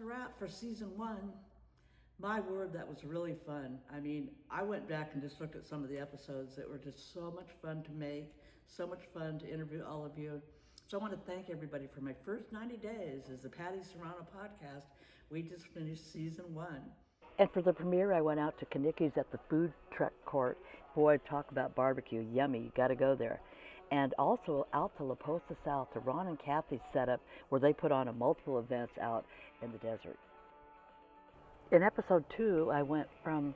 a wrap for season one. My word, that was really fun. I mean, I went back and just looked at some of the episodes that were just so much fun to make, so much fun to interview all of you. So I want to thank everybody for my first 90 days as the Patti Serrano podcast. We just finished season one. And for the premiere, I went out to Kanicki's at the food truck court. Boy, talk about barbecue. Yummy. You got to go there. And also out to La Posta South to Ron and Kathy's setup where they put on a multiple events out in the desert. In episode 2, I went from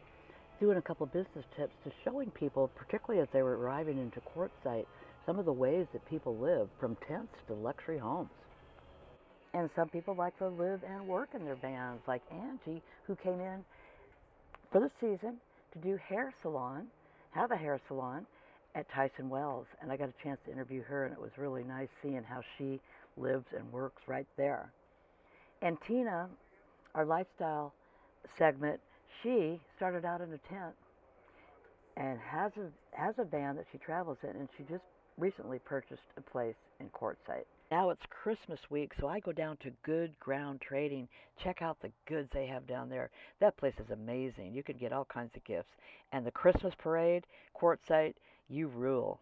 doing a couple of business tips to showing people, particularly as they were arriving into Quartzsite, some of the ways that people live, from tents to luxury homes. And some people like to live and work in their vans, like Angie, who came in for the season to do have a hair salon at Tyson Wells. And I got a chance to interview her, and it was really nice seeing how she lives and works right there. And Tina, our lifestyle segment, she started out in a tent and has a van that she travels in, and she just recently purchased a place in Quartzsite. Now it's Christmas week, so I go down to Good Ground Trading, check out the goods they have down there. That place is amazing. You can get all kinds of gifts. And the Christmas parade, Quartzsite, you rule.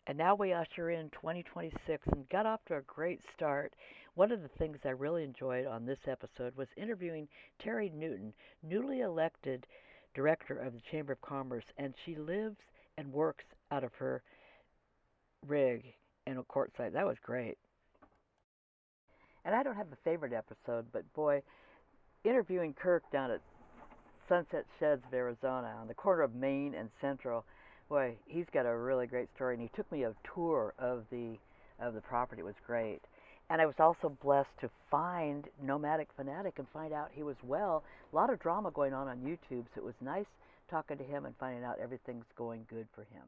And now we usher in 2026 and got off to a great start. One of the things I really enjoyed on this episode was interviewing Terry Newton, newly elected director of the Chamber of Commerce, and she lives and works out of her rig in a Quartzsite. That was great. And I don't have a favorite episode, but boy, interviewing Kirk down at Sunset Sheds of Arizona on the corner of Main and Central, boy, he's got a really great story, and he took me a tour of the property. It was great. And I was also blessed to find Nomadic Fanatic and find out he was well. A lot of drama going on YouTube, so it was nice talking to him and finding out everything's going good for him.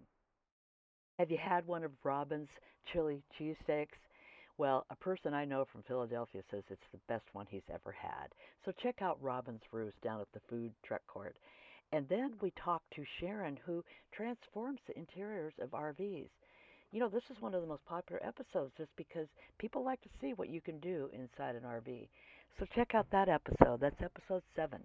Have you had one of Robin's chili cheesesteaks? Well, a person I know from Philadelphia says it's the best one he's ever had. So check out Robin's Roost down at the food truck court. And then we talked to Sharon, who transforms the interiors of RVs. You know, this is one of the most popular episodes just because people like to see what you can do inside an RV. So check out that episode. That's episode 7.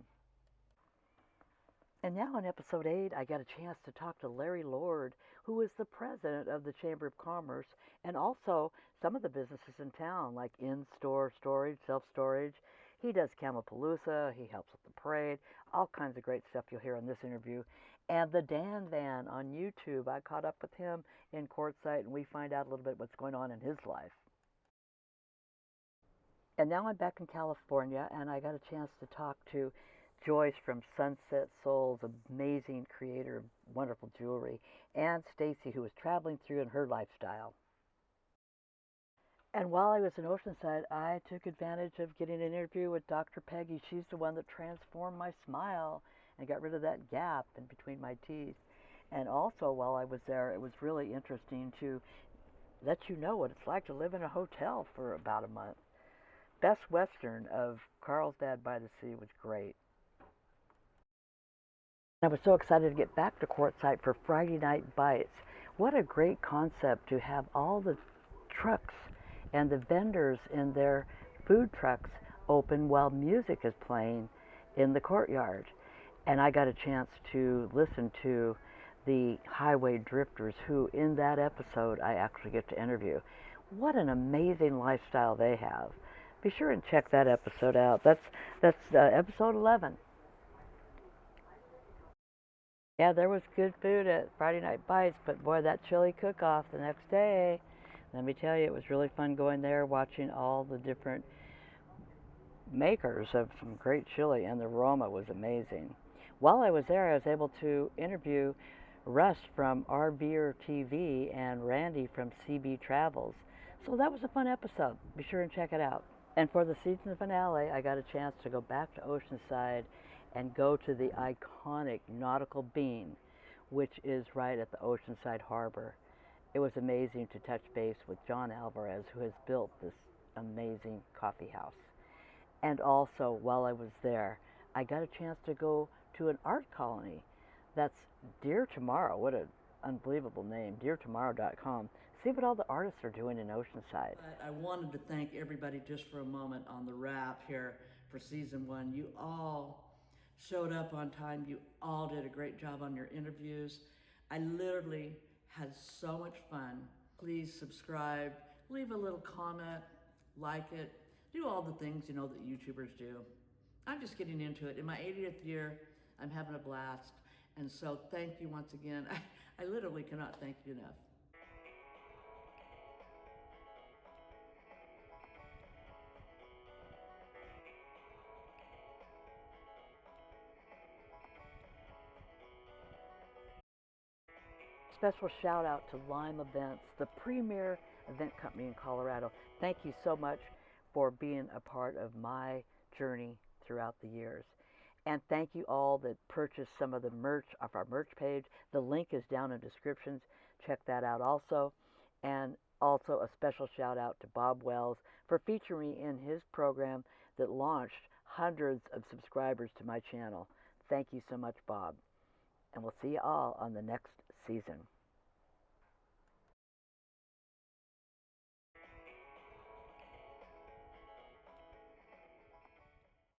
And now in episode 8, I got a chance to talk to Larry Lord, who is the president of the Chamber of Commerce, and also some of the businesses in town, like in-store storage, self-storage. He does Camelpalooza, he helps with the parade, all kinds of great stuff you'll hear in this interview. And the Dan Van on YouTube, I caught up with him in Quartzsite, and we find out a little bit what's going on in his life. And now I'm back in California, and I got a chance to talk to Joyce from Sunset Souls, amazing creator of wonderful jewelry, and Stacy, who was traveling through in her lifestyle. And while I was in Oceanside, I took advantage of getting an interview with Dr. Peggy. She's the one that transformed my smile and got rid of that gap in between my teeth. And also, while I was there, it was really interesting to let you know what it's like to live in a hotel for about a month. Best Western of Carlsbad by the Sea was great. I was so excited to get back to Quartzsite for Friday Night Bites. What a great concept to have all the trucks and the vendors in their food trucks open while music is playing in the courtyard. And I got a chance to listen to the Highway Drifters, who in that episode I actually get to interview. What an amazing lifestyle they have. Be sure and check that episode out. That's episode 11. Yeah, there was good food at Friday Night Bites, but boy, that chili cook-off the next day, let me tell you, it was really fun going there, watching all the different makers of some great chili, and the aroma was amazing. While I was there, I was able to interview Russ from RVer TV and Randy from CB Travels. So that was a fun episode. Be sure and check it out. And for the season finale, I got a chance to go back to Oceanside and go to the iconic Nautical Bean, which is right at the Oceanside Harbor. It was amazing to touch base with John Alvarez, who has built this amazing coffee house. And also, while I was there, I got a chance to go to an art colony that's Dear Tomorrow. What a unbelievable name, deartomorrow.com. See what all the artists are doing in Oceanside. I wanted to thank everybody just for a moment on the wrap here for season 1. You all showed up on time. You all did a great job on your interviews. I literally had so much fun. Please subscribe, leave a little comment, like it, do all the things you know that YouTubers do. I'm just getting into it. In my 80th year, I'm having a blast. And so thank you once again. I literally cannot thank you enough. Special shout out to Lime Events, the premier event company in Colorado. Thank you so much for being a part of my journey throughout the years. And thank you all that purchased some of the merch off our merch page. The link is down in descriptions. Check that out also. And also a special shout out to Bob Wells for featuring me in his program that launched hundreds of subscribers to my channel. Thank you so much, Bob. And we'll see you all on the next season.